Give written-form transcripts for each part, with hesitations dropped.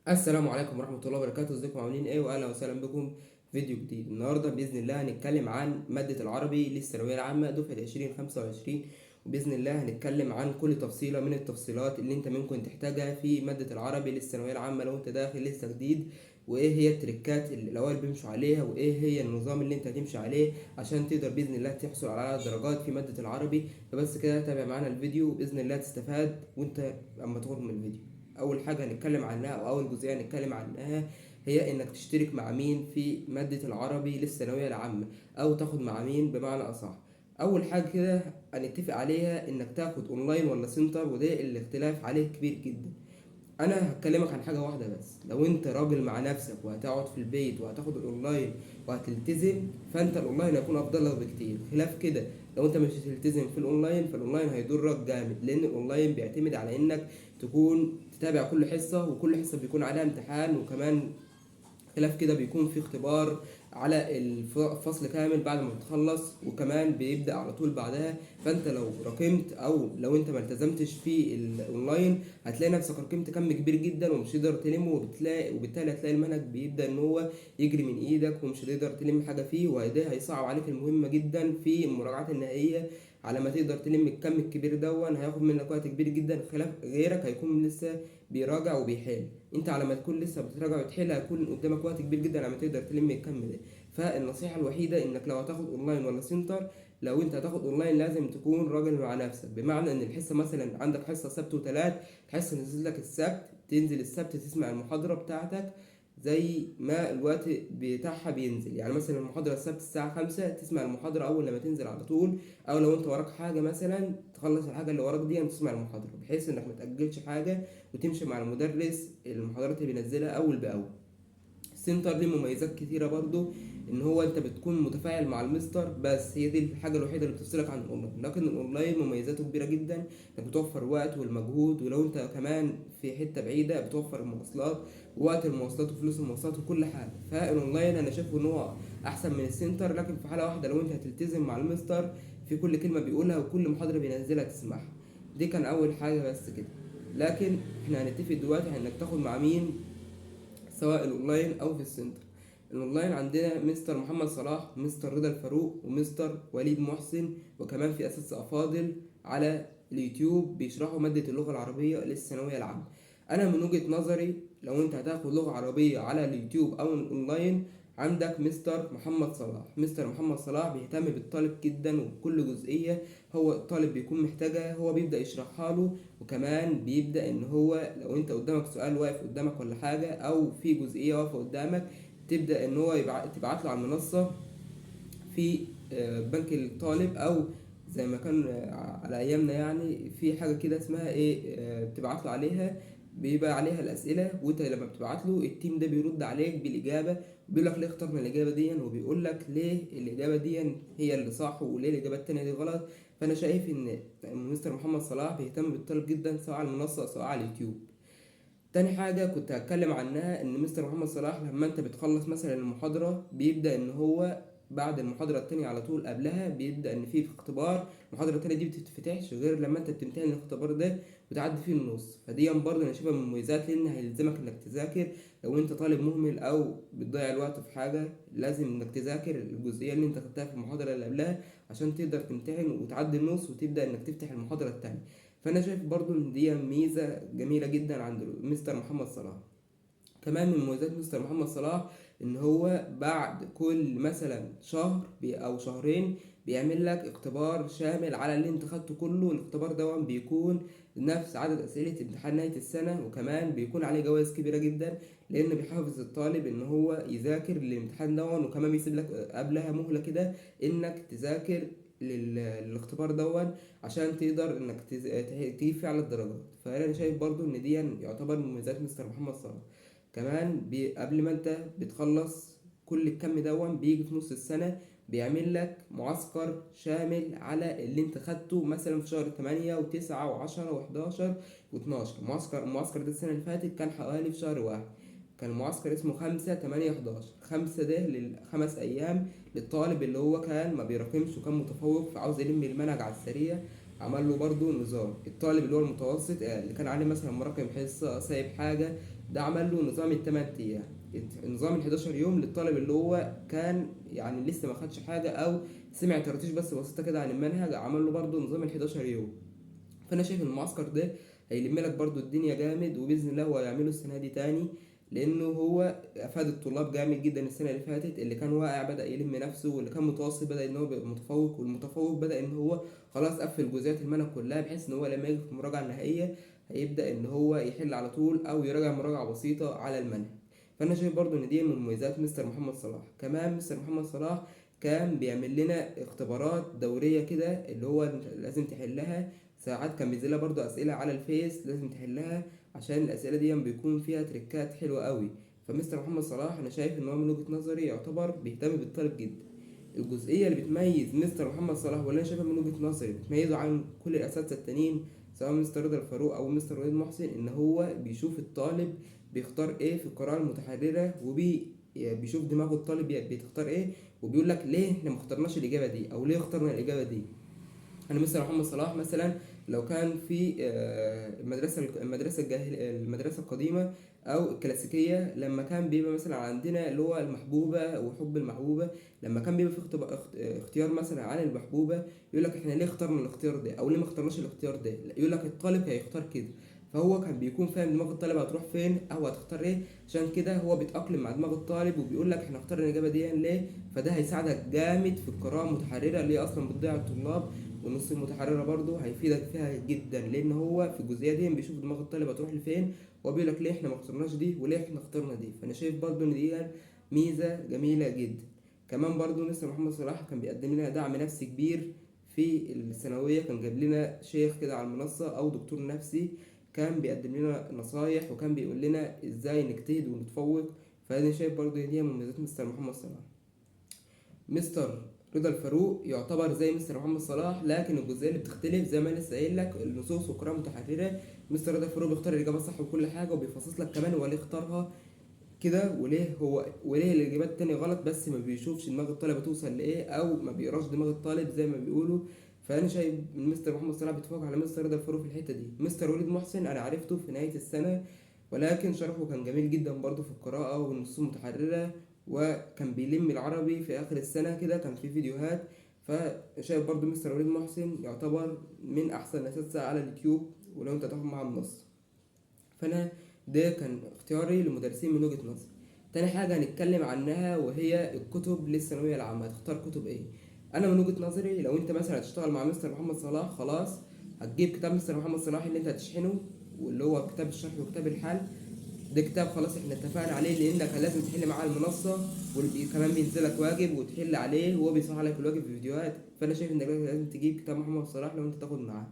السلام عليكم ورحمة الله وبركاته. ازيكم عاملين ايه؟ واهلا وسهلا بكم في فيديو جديد. النهاردة بإذن الله هنتكلم عن مادة العربي للثانوية العامة دفعة 2025، وبإذن الله هنتكلم عن كل تفصيلة من التفصيلات اللي انت ممكن تحتاجها في مادة العربي للثانوية العامة لو انت داخل لسه جديد، وايه هي التريكات اللي الأوائل بيمشوا عليها، وايه هي النظام اللي انت هتمشي عليه عشان تقدر بإذن الله تحصل على درجات في مادة العربي. فبس كده تابع معانا الفيديو وبإذن الله تستفاد وانت اما تخرج من الفيديو. اول حاجه هنتكلم عنها او اول جزئيه هنتكلم عنها هي انك تشترك مع مين في ماده العربي للثانويه العامه، او تاخد مع مين بمعنى اصح. اول حاجه كده هنتفق عليها انك تاخد اونلاين ولا سنتر، وده الاختلاف عليه كبير جدا. انا هكلمك عن حاجه واحده بس، لو انت راجل مع نفسك وهتقعد في البيت وهتاخد الاونلاين وهتلتزم، فانت الاونلاين هيكون افضل لك بكتير. خلاف كده لو انت مش هتلتزم في الاونلاين، فالاونلاين هيضرك جامد، لان الاونلاين بيعتمد على انك تكون تتابع كل حصه، وكل حصه بيكون عليها امتحان، وكمان خلاف كده بيكون في اختبار على الفصل كامل بعد ما بتخلص، وكمان بيبدأ على طول بعدها. فانت لو راكمت او لو انت ما التزمتش في الاونلاين، هتلاقي نفسك راكمت كم كبير جدا ومش هتقدر تلمه، وبالتالي هتلاقي المنهج بيبدأ ان هو يجري من ايدك ومش هتقدر تلم حاجة فيه، وده هيصعب عليك المهمة جدا في المراجعات النهائية. على ما تقدر تلم الكم الكبير هياخد منك وقت كبير جدا، خلاف غيرك هيكون لسه بيراجع وبيحل. انت على ما تكون لسه بتراجع وتحل هيكون قدامك وقت كبير جدا على ما تقدر تلم الكم ده. فالنصيحه الوحيده انك لو هتاخد اونلاين ولا سنتر، لو انت هتاخد اونلاين لازم تكون راجل مع نفسك، بمعنى ان الحصه مثلا عندك حصه سبت وثلاث، الحصه تنزل لك السبت، تنزل السبت تسمع المحاضره بتاعتك زي ما الوقت بتاعها بينزل. يعني مثلا المحاضرة السبت الساعة 5، تسمع المحاضرة أول لما تنزل على طول، أو لو أنت وراك حاجة مثلا تخلص الحاجة اللي وراك دي تسمع المحاضرة، بحيث إنك متأجلش حاجة وتمشي مع المدرس المحاضرات اللي بينزلها أول بأول. السنتر ليه مميزات كتيرة برضو، ان هو انت بتكون متفاعل مع المستر، بس هي دي الحاجة الوحيدة اللي بتفصلك عن الاونلاين. لكن الاونلاين مميزاته كبيرة جدا، انك بتوفر وقت والمجهود، ولو انت كمان في حتة بعيدة بتوفر المواصلات ووقت المواصلات وفلوس المواصلات وكل حاجة. فالاونلاين انا شايفه ان هو احسن من السنتر، لكن في حالة واحدة، لو انت هتلتزم مع المستر في كل كلمة بيقولها وكل محاضرة بينزلها تسمعها. دي كان اول حاجة بس كده. لكن احنا هنتفق دلوقتي انك تاخد مع مين، سواء الاونلاين او في السنتر. الاونلاين عندنا مستر محمد صلاح، مستر رضا الفاروق، ومستر وليد محسن، وكمان في اساتذه افاضل على اليوتيوب بيشرحوا ماده اللغه العربيه للثانويه العامه. انا من وجهه نظري لو انت هتاخد لغه عربيه على اليوتيوب او الاونلاين، عندك مستر محمد صلاح. مستر محمد صلاح بيهتم بالطالب جدا، وبكل جزئيه هو الطالب بيكون محتاجها هو بيبدأ يشرحها له. وكمان بيبدأ ان هو لو انت قدامك سؤال واقف قدامك ولا حاجة، او في جزئية واقفة قدامك، تبدأ ان هو تبعت له على المنصة في بنك الطالب، او زي ما كان على ايامنا يعني في حاجه كده اسمها ايه، بتبعت له عليها، بيبقى عليها الاسئله، وانت لما بتبعت له التيم ده بيرد عليك بالاجابه، بيقول لك ليه اخترنا الاجابه دي، وبيقول لك ليه الاجابه دي هي اللي صح وليه الاجابه التانيه دي غلط. فانا شايف ان مستر محمد صلاح بيهتم بالطالب جدا، سواء على المنصه سواء على اليوتيوب. تاني حاجة كنت هتكلم عنها ان مستر محمد صلاح لما انت بتخلص مثلا المحاضرة، بيبدأ ان هو بعد المحاضرة التانية على طول قبلها بيبدأ ان في اختبار. المحاضرة التانية دي بتتفتحش غير لما انت بتمتحن الاختبار ده وتعدي فيه النص، فدي برضه انا شايفها من المميزات، لان هيلزمك انك تذاكر. لو انت طالب مهمل او بتضيع الوقت في حاجة، لازم انك تذاكر الجزئية اللي انت خدتها في المحاضرة اللي قبلها عشان تقدر تمتحن وتعدي النص وتبدأ انك تفتح المحاضرة التانية. فانا شايف برضو ان دي ميزه جميله جدا عند مستر محمد صلاح. كمان من مميزات مستر محمد صلاح ان هو بعد كل مثلا شهر او شهرين بيعمل لك اختبار شامل على اللي انت خدته كله. الاختبار ده بيكون نفس عدد اسئله امتحان نهايه السنه، وكمان بيكون عليه جوائز كبيره جدا، لان بيحافظ الطالب ان هو يذاكر الامتحان ده، وكمان بيسيب لك قبلها مهله كده انك تذاكر للاختبار ده عشان تقدر انك تجيب فيه على الدرجات. فانا شايف برضو ان دي يعتبر من مميزات مستر محمد صلاح. كمان قبل ما انت بتخلص كل الكم بيجي في نص السنة بيعمل لك معسكر شامل على اللي انت خدته مثلا في شهر 8 و9 و10 و11 و12. المعسكر ده السنة اللي فاتت كان حوالي في شهر واحد، كان معسكر اسمه 5 8 11. 5 ده للخمس أيام للطالب اللي هو كان ما بيراكمش وكان متفوق فعاوز يلم المنهج على السريع، عمل له برضو نظام. الطالب اللي هو المتوسط اللي كان عليه مثلا مراكم حصة سايب حاجة، ده عمل له نظام التمن أيام. نظام ال11 يوم للطالب اللي هو كان يعني لسه ما خدش حاجة أو سمع ترتيش بس بسيطة كده عن المنهج، عمل له برضو نظام ال11 يوم. فانا شايف المعسكر ده هيلم لك برضو الدنيا جامد، وباذن الله هو هيعمله السنه دي تاني، لانه هو افاد الطلاب جامد جدا. السنه اللي فاتت اللي كان واقع بدا يلم نفسه، واللي كان متوسط بدا ان هو يبقى متفوق، والمتفوق بدا ان هو خلاص قفل جزئيات المنهج كلها، بحيث ان هو لما يجي في المراجعه النهائيه هيبدا ان هو يحل على طول او يراجع مراجعه بسيطه على المنهج. فانا شايف برضو ان دي من مميزات مستر محمد صلاح. كمان مستر محمد صلاح كان بيعمل لنا اختبارات دوريه كده اللي هو لازم تحلها. ساعات كان بينزلها برضو اسئله على الفيس لازم تحلها، عشان الاسئله دي بيكون فيها تريكات حلوه قوي. فمستر محمد صلاح انا شايف ان هو من وجهه نظري يعتبر بيهتم بالطالب جدا. الجزئيه اللي بتميز مستر محمد صلاح، ولا انا شايفها من وجهه نظري بتميزه عن كل الاساتذه التانيين سواء مستر رضا الفاروق او مستر وليد محسن، ان هو بيشوف الطالب بيختار ايه في القراءه المتحرره، بيشوف دماغ الطالب بتختار ايه، وبيقول لك ليه احنا ما اخترناش الاجابه دي او ليه اخترنا الاجابه دي. انا مثلا محمد صلاح مثلا لو كان في المدرسه القديمه او الكلاسيكيه، لما كان بيبقى مثلا عندنا اللي هو المحبوبه وحب المحبوبه، لما كان بيبقى في اختيار مثلا عن المحبوبه، يقول لك احنا ليه اخترنا الاختيار ده او ليه ما اخترناش الاختيار ده، يقول لك الطالب هيختار كده. فهو كان بيكون فاهم دماغ الطالب هتروح فين او هتختار ايه، عشان كده هو بيتأقلم مع دماغ الطالب وبيقول لك احنا اخترنا الاجابه دي ليه. فده هيساعدك جامد في القراءه المتحرره اللي هي اصلا بتضيع الطلاب. والنص المتحررة برضو هيفيدك فيها جدا، لان هو في الجزئية دي بيشوف دماغ الطالب هتروح لفين، وبيقول لك ليه احنا ما اخترناش دي وليه احنا اخترنا دي. فانا شايف برضو ان دي ميزة جميلة جدا. كمان برضو مستر محمد صلاح كان بيقدم لنا دعم نفسي كبير في الثانوية، كان جاب لنا شيخ كده على المنصة او دكتور نفسي، كان بيقدم لنا نصايح وكان بيقول لنا ازاي نجتهد ونتفوق. فانا شايف برضو ان دي من مميزات مستر محمد صلاح. مستر رضا الفاروق يعتبر زي مستر محمد صلاح، لكن الجزئيه اللي بتختلف زي ما انا لسه قايل لك النصوص والقراءه متحرره. مستر رضا الفاروق بيختار الاجابه الصح وكل حاجه، وبيفصص لك كمان هو ليه اختارها كده وليه الاجابات التانية غلط، بس ما بيشوفش دماغ الطالب توصل لايه او ما بيقراش دماغ الطالب زي ما بيقولوا. فانا شايف ان مستر محمد صلاح بيتفوق على مستر رضا الفاروق في الحته دي. مستر وليد محسن انا عرفته في نهايه السنه، ولكن شرحه كان جميل جدا برضه في القراءه والنصوص المتحرره، وكان بيلم العربي في اخر السنه كده كان في فيديوهات. فشايف برضه مستر وليد محسن يعتبر من احسن الاساتذه على اليوتيوب ولو انت تاخد معاه النص. فانا ده كان اختياري للمدرسين من وجهة نظري. تاني حاجة هنتكلم عنها وهي الكتب للثانوية العامة، هتختار كتب ايه؟ انا من وجهة نظري لو انت مثلا هتشتغل مع مستر محمد صلاح خلاص هتجيب كتاب مستر محمد صلاح اللي انت هتشحنه، واللي هو كتاب الشرح وكتاب الحل. ده كتاب خلاص احنا اتفقنا عليه لانك لازم تحل معاه المنصة، وكمان بينزلك واجب وتحل عليه وهو بيصحح لك الواجب في فيديوهات. فانا شايف انك لازم تجيب كتاب محمد صلاح لو انت تاخد معاه.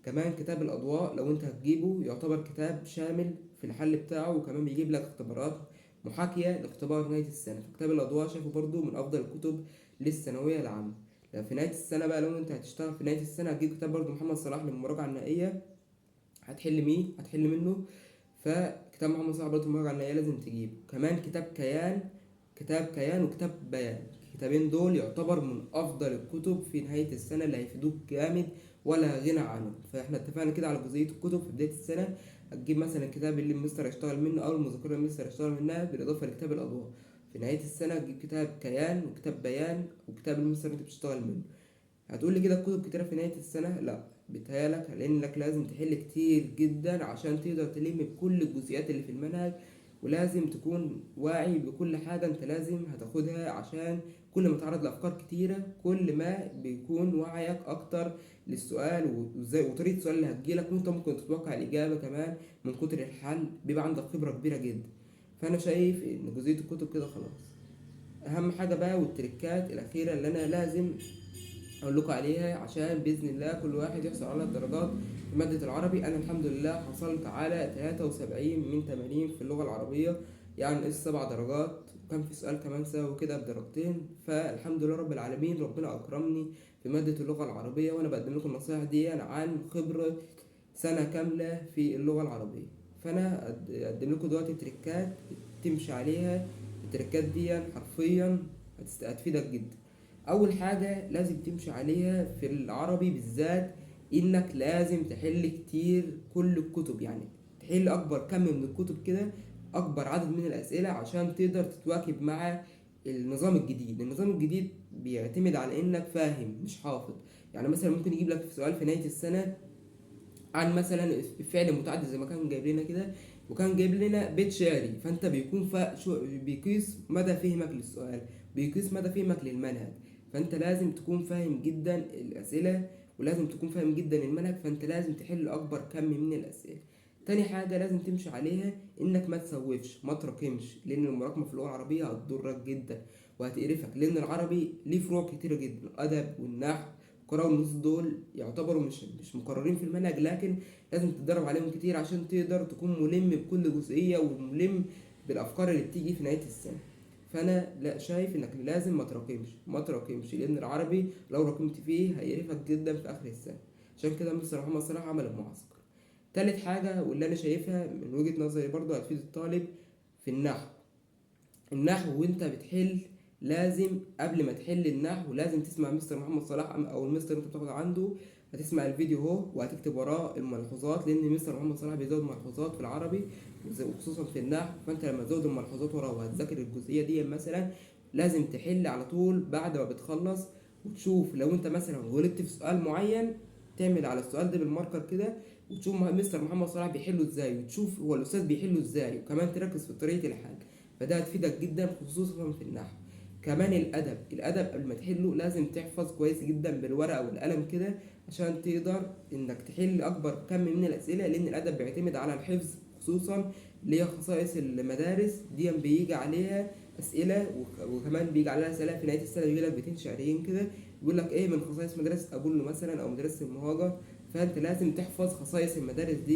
كمان كتاب الأضواء لو أنت هتجيبه يعتبر كتاب شامل في الحل بتاعه، وكمان بيجيب لك اختبارات محاكية لاختبار نهاية السنة. فكتاب الأضواء شايفه برضو من أفضل الكتب للثانوية العامة. لو في نهاية السنة بقى لو أنت هتشتغل في نهاية السنة هتجيب كتاب برضو محمد صلاح للمراجعة النهائية، هتحل منه. فكتاب محمد صلاح برضو المراجعة النهائية لازم تجيبه. كمان كتاب كيان وكتاب بيان، الكتابين دول يعتبر من افضل الكتب في نهاية السنة اللي هيفيدوك جامد ولا غنى عنهم. فاحنا اتفقنا كده على جزئية الكتب في بداية السنة، هتجيب مثلا الكتاب اللي المستر هيشتغل منه او المذكرة اللي المستر هيشتغل منها بالاضافة لكتاب الاضواء. في نهاية السنة هتجيب كتاب كيان وكتاب بيان وكتاب المستر اللي انت بتشتغل منه. هتقول لي كده الكتب كتيرة في نهاية السنة؟ لا، بيتهيألك، لأنك لازم تحل كتير جدا عشان تقدر تلم بكل الجزئيات اللي في المنهج، ولازم تكون واعي بكل حاجة انت لازم هتاخدها، عشان كل ما تعرض لأفكار كتيرة كل ما بيكون وعيك أكتر للسؤال وازاي وطريقة السؤال اللي هتجيلك، وانت ممكن تتوقع الإجابة كمان من كتر الحل، بيبقى عندك خبرة كبيرة جدا. فأنا شايف إن جزئية الكتب كده خلاص. أهم حاجة بقى والتركات الأخيرة اللي أنا لازم اقول لكم عليها عشان باذن الله كل واحد يحصل على الدرجات في ماده العربي. انا الحمد لله حصلت على 73 من 80 في اللغه العربيه، يعني نقص 7 درجات، وكان في سؤال كمان سوا كده بدرجتين. فالحمد لله رب العالمين ربنا اكرمني في ماده اللغه العربيه، وانا بقدم لكم النصائح دي عن خبره سنه كامله في اللغه العربيه. فانا اقدم لكم دلوقتي تريكات تمشي عليها. التريكات دي حرفيا هتفيدك جدا. اول حاجه لازم تمشي عليها في العربي بالذات انك لازم تحل كتير كل الكتب، يعني تحل اكبر كم من الكتب كده، اكبر عدد من الاسئله عشان تقدر تتواكب مع النظام الجديد. النظام الجديد بيعتمد على انك فاهم مش حافظ. يعني مثلا ممكن يجيب لك في سؤال في نهايه السنه عن مثلا الفعل متعدد زي ما كان جايب لنا كده، وكان جايب لنا بيت شعري، فانت بيكون بيقيس مدى فهمك للسؤال، بيقيس مدى فهمك للمنهج. فانت لازم تكون فاهم جدا الاسئله، ولازم تكون فاهم جدا المنهج، فانت لازم تحل اكبر كم من الاسئله. تاني حاجة لازم تمشي عليها انك ما تسوفش ما تراكمش، لان المراكمة في اللغة العربية هتضرك جدا وهتقرفك، لان العربي ليه فروع كتيرة جدا، الادب والنحو القراءة والنصوص دول يعتبروا مش مقررين في المنهج، لكن لازم تتدرب عليهم كتير عشان تقدر تكون ملم بكل جزئية وملم بالأفكار اللي بتيجي في نهاية السنة. فأنا لا شايف إنك لازم ما تراكمش، لأن العربي لو راكمت فيه هيقرفك جدا في آخر السنة. عشان كده مستر محمد صلاح عمل المعسكر. تالت حاجة واللي أنا شايفها من وجهة نظري برضه هتفيد الطالب في النحو وانت بتحل، لازم قبل ما تحل النحو لازم تسمع مستر محمد صلاح او المستر اللي انت بتاخد عنده، هتسمع الفيديو اهو وهتكتب وراه الملحوظات، لان مستر محمد صلاح بيزود ملحوظات في العربي وخصوصا في النحو. فانت لما تزود الملحوظات وراه وهتذاكر الجزئيه دي مثلا، لازم تحل على طول بعد ما بتخلص، وتشوف لو انت مثلا غلطت في سؤال معين تعمل على السؤال ده بالماركر كده، وتشوف مستر محمد صلاح بيحله ازاي، وتشوف هو الاستاذ بيحله ازاي، وكمان تركز في طريقه الحل. فده هتفيدك جدا خصوصا في النحو. كمان الادب قبل ما تحله لازم تحفظ كويس جدا بالورقه والقلم كده، عشان تقدر انك تحل اكبر كم من الاسئله، لان الادب بيعتمد على الحفظ خصوصا، اللي هي خصائص المدارس دي بيجي عليها اسئله، وكمان بيجي عليها اسئله في نهايه السنه، بيجي لك بيتين شعريين كده يقول لك ايه من خصائص مدرسه ابولو مثلا او مدرسه المهاجر. فانت لازم تحفظ خصائص المدارس دي